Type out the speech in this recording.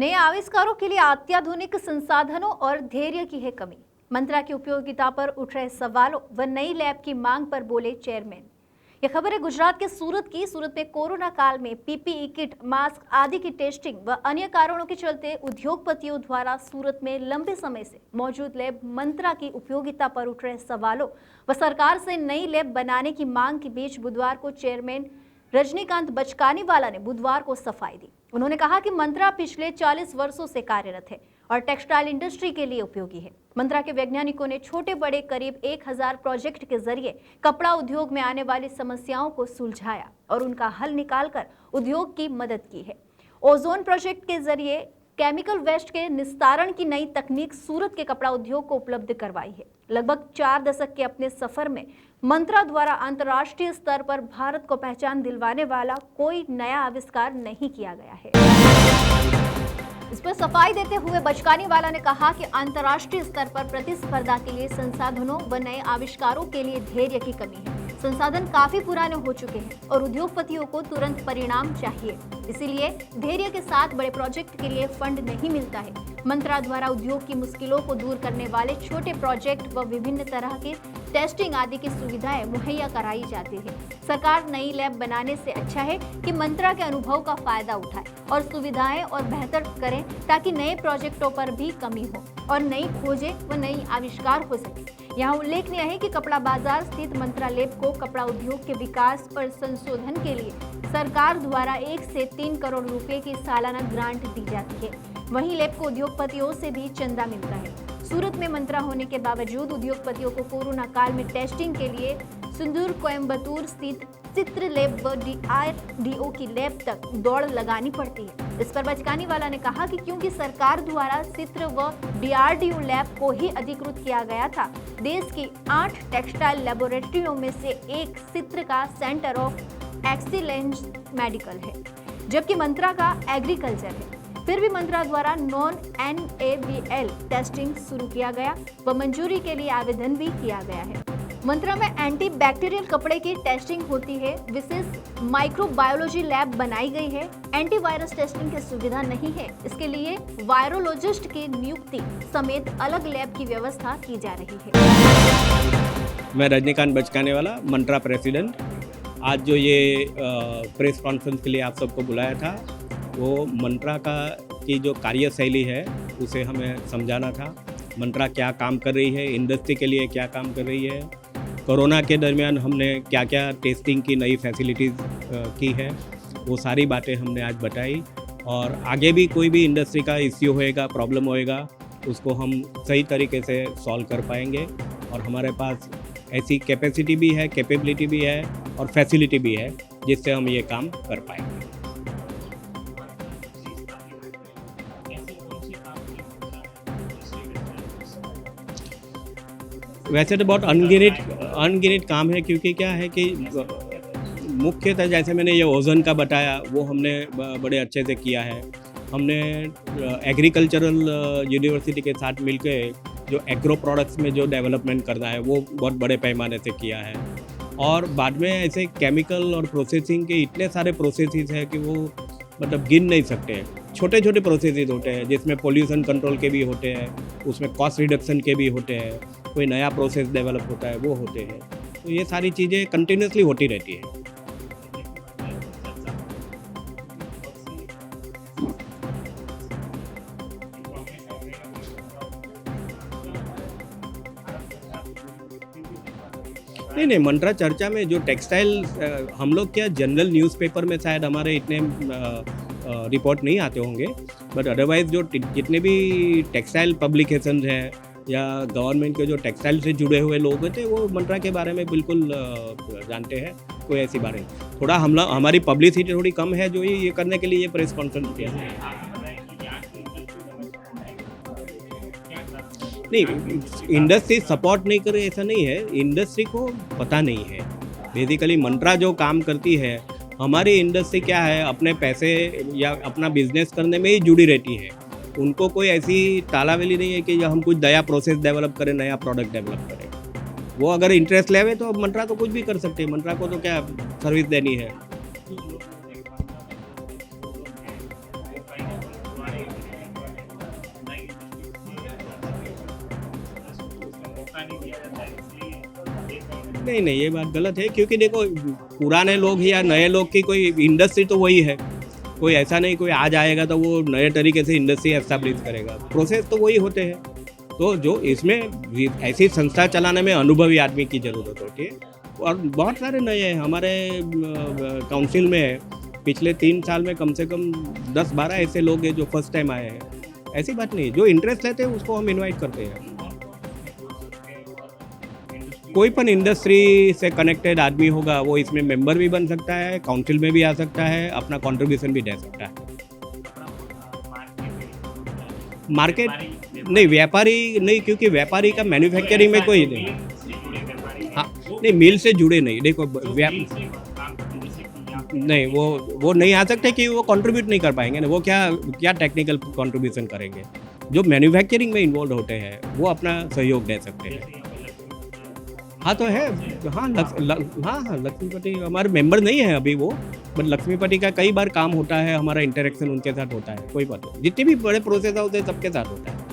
नए आविष्कारों के लिए अत्याधुनिक संसाधनों और धैर्य की है कमी। मंत्रा की उपयोगिता पर उठ रहे सवालों व नई लैब की मांग पर बोले चेयरमैन। यह खबर है गुजरात के सूरत की। सूरत में कोरोना काल में पीपीई किट, मास्क आदि की टेस्टिंग व अन्य कारणों के चलते उद्योगपतियों द्वारा सूरत में लंबे समय से मौजूद लैब मंत्रा की उपयोगिता पर उठ रहे सवालों व सरकार से नई लैब बनाने की मांग के बीच बुधवार को चेयरमैन रजनीकांत बचकानीवाला ने बुधवार को सफाई दी। उन्होंने कहा कि मंत्रा पिछले 40 वर्षों से कार्यरत है और टेक्सटाइल इंडस्ट्री के लिए उपयोगी है। मंत्रा के वैज्ञानिकों ने छोटे बड़े करीब 1000 प्रोजेक्ट के जरिए कपड़ा उद्योग में आने वाली समस्याओं को सुलझाया और उनका हल निकालकर उद्योग की मदद की है। ओजोन प्रोजेक्ट के जरिए केमिकल वेस्ट के निस्तारण की नई तकनीक सूरत के कपड़ा उद्योग को उपलब्ध करवाई है। लगभग 4 दशक के अपने सफर में मंत्रा द्वारा अंतर्राष्ट्रीय स्तर पर भारत को पहचान दिलवाने वाला कोई नया आविष्कार नहीं किया गया है। इस पर सफाई देते हुए बचकानीवाला ने कहा कि अंतर्राष्ट्रीय स्तर पर प्रतिस्पर्धा के लिए संसाधनों व नए आविष्कारों के लिए धैर्य की कमी है। संसाधन काफी पुराने हो चुके हैं और उद्योगपतियों को तुरंत परिणाम चाहिए, इसीलिए धैर्य के साथ बड़े प्रोजेक्ट के लिए फंड नहीं मिलता है। मंत्रा द्वारा उद्योग की मुश्किलों को दूर करने वाले छोटे प्रोजेक्ट व विभिन्न तरह के टेस्टिंग आदि की सुविधाएं मुहैया कराई जाती है। सरकार नई लैब बनाने से अच्छा है कि मंत्रा के अनुभव का फायदा उठाए और सुविधाएं और बेहतर करें ताकि नए प्रोजेक्टों पर भी कमी हो और नई खोजें व नई आविष्कार हो सके। यहाँ उल्लेखनीय है कि कपड़ा बाजार स्थित मंत्रा लैब को कपड़ा उद्योग के विकास पर संशोधन के लिए सरकार द्वारा 1 से 3 करोड़ रुपए की सालाना ग्रांट दी जाती है। वहीं लैब को उद्योगपतियों से भी चंदा मिलता है। सूरत में मंत्रा होने के बावजूद उद्योगपतियों को कोरोना काल में टेस्टिंग के लिए सिंदूर कोयम्बतूर स्थित चित्र लैब व DRDO की लैब तक दौड़ लगानी पड़ती है। इस पर बचकानीवाला ने कहा कि क्योंकि सरकार द्वारा चित्र व DRDO लैब को ही अधिकृत किया गया था, देश की 8 टेक्सटाइल लेबोरेटरियों में से एक चित्र का सेंटर ऑफ एक्सीलेंस मेडिकल है, जबकि मंत्रा का एग्रीकल्चर है। फिर भी मंत्रा द्वारा नॉन NABL टेस्टिंग शुरू किया गया व मंजूरी के लिए आवेदन भी किया गया है। मंत्रा में एंटी बैक्टीरियल कपड़े की टेस्टिंग होती है। विशेष माइक्रोबायोलॉजी लैब बनाई गई है। एंटीवायरस टेस्टिंग की सुविधा नहीं है, इसके लिए वायरोलॉजिस्ट की नियुक्ति समेत अलग लैब की व्यवस्था की जा रही है। मैं रजनीकांत बचकानीवाला, मंत्रा प्रेसिडेंट। आज जो ये प्रेस कॉन्फ्रेंस के लिए आप सबको बुलाया था, वो मंत्रा की जो कार्यशैली है उसे हमें समझाना था। मंत्रा क्या काम कर रही है, इंडस्ट्री के लिए क्या काम कर रही है, कोरोना के दरमियान हमने क्या क्या टेस्टिंग की नई फैसिलिटीज़ की है, वो सारी बातें हमने आज बताई। और आगे भी कोई भी इंडस्ट्री का इश्यू होएगा, प्रॉब्लम होएगा, उसको हम सही तरीके से सॉल्व कर पाएंगे। और हमारे पास ऐसी कैपेसिटी भी है, कैपेबिलिटी भी है और फैसिलिटी भी है जिससे हम ये काम कर पाएंगे। वैसे तो बहुत अनगिनत काम है, क्योंकि क्या है कि मुख्यतः जैसे मैंने ये ओजोन का बताया, वो हमने बड़े अच्छे से किया है। हमने एग्रीकल्चरल यूनिवर्सिटी के साथ मिलकर जो एग्रो प्रोडक्ट्स में जो डेवलपमेंट करना है वो बहुत बड़े पैमाने से किया है। और बाद में ऐसे केमिकल और प्रोसेसिंग के इतने सारे प्रोसेसेस हैं कि वो मतलब गिन नहीं सकते। छोटे छोटे प्रोसेसेस होते हैं जिसमें पोल्यूशन कंट्रोल के भी होते हैं, उसमें कॉस्ट रिडक्शन के भी होते हैं, कोई नया प्रोसेस डेवलप होता है वो होते हैं। तो ये सारी चीज़ें कंटिन्यूसली होती रहती है। नहीं, मंत्रा चर्चा में जो टेक्सटाइल, हम लोग क्या जनरल न्यूज़पेपर में शायद हमारे इतने रिपोर्ट नहीं आते होंगे, बट अदरवाइज जो जितने भी टेक्सटाइल पब्लिकेशन हैं या गवर्नमेंट के जो टेक्सटाइल से जुड़े हुए लोग होते हैं वो मंत्रा के बारे में बिल्कुल जानते हैं। कोई ऐसी बात नहीं। थोड़ा हमारी पब्लिसिटी थोड़ी कम है, जो ये करने के लिए ये प्रेस कॉन्फ्रेंस किया है। नहीं, इंडस्ट्री सपोर्ट नहीं करे ऐसा नहीं है, इंडस्ट्री को पता नहीं है। बेसिकली मंत्रा जो काम करती है, हमारी इंडस्ट्री क्या है, अपने पैसे या अपना बिजनेस करने में ही जुड़ी रहती है। उनको कोई ऐसी तालावेली नहीं है कि हम कुछ नया प्रोसेस डेवलप करें, नया प्रोडक्ट डेवलप करें। वो अगर इंटरेस्ट लेवे तो मंत्रा तो कुछ भी कर सकते हैं। मंत्रा को तो क्या सर्विस देनी है। नहीं नहीं, ये बात गलत है, क्योंकि देखो पुराने लोग या नए लोग की कोई इंडस्ट्री तो वही है, कोई ऐसा नहीं कोई आज आएगा तो वो नए तरीके से इंडस्ट्री एस्टैब्लिश करेगा, प्रोसेस तो वही होते हैं। तो जो इसमें ऐसी संस्था चलाने में अनुभवी आदमी की ज़रूरत होती है, और बहुत सारे नए हैं हमारे काउंसिल में। पिछले 3 साल में कम से कम 10-12 ऐसे लोग हैं जो फर्स्ट टाइम आए हैं। ऐसी बात नहीं, जो इंटरेस्ट लेते हैं उसको हम इनवाइट करते हैं। कोई पण इंडस्ट्री से कनेक्टेड आदमी होगा वो इसमें मेंबर भी बन सकता है, काउंसिल में भी आ सकता है, अपना कंट्रीब्यूशन भी दे सकता है। मार्केट नहीं, व्यापारी नहीं, क्योंकि व्यापारी का मैन्युफैक्चरिंग में कोई नहीं। हाँ नहीं, मिल से जुड़े नहीं, देखो नहीं, वो नहीं आ सकते कि वो कंट्रीब्यूट नहीं कर पाएंगे ना, वो क्या टेक्निकल कंट्रीब्यूशन करेंगे। जो मैन्युफैक्चरिंग में इन्वॉल्व होते हैं वो अपना सहयोग दे सकते हैं। हाँ तो है, हाँ हाँ लक्ष्मीपति हमारे मेंबर नहीं है अभी वो, बट लक्ष्मीपति का कई बार काम होता है, हमारा इंटरेक्शन उनके साथ होता है, कोई बात नहीं। जितने भी बड़े प्रोसेस होते हैं सबके साथ होता है।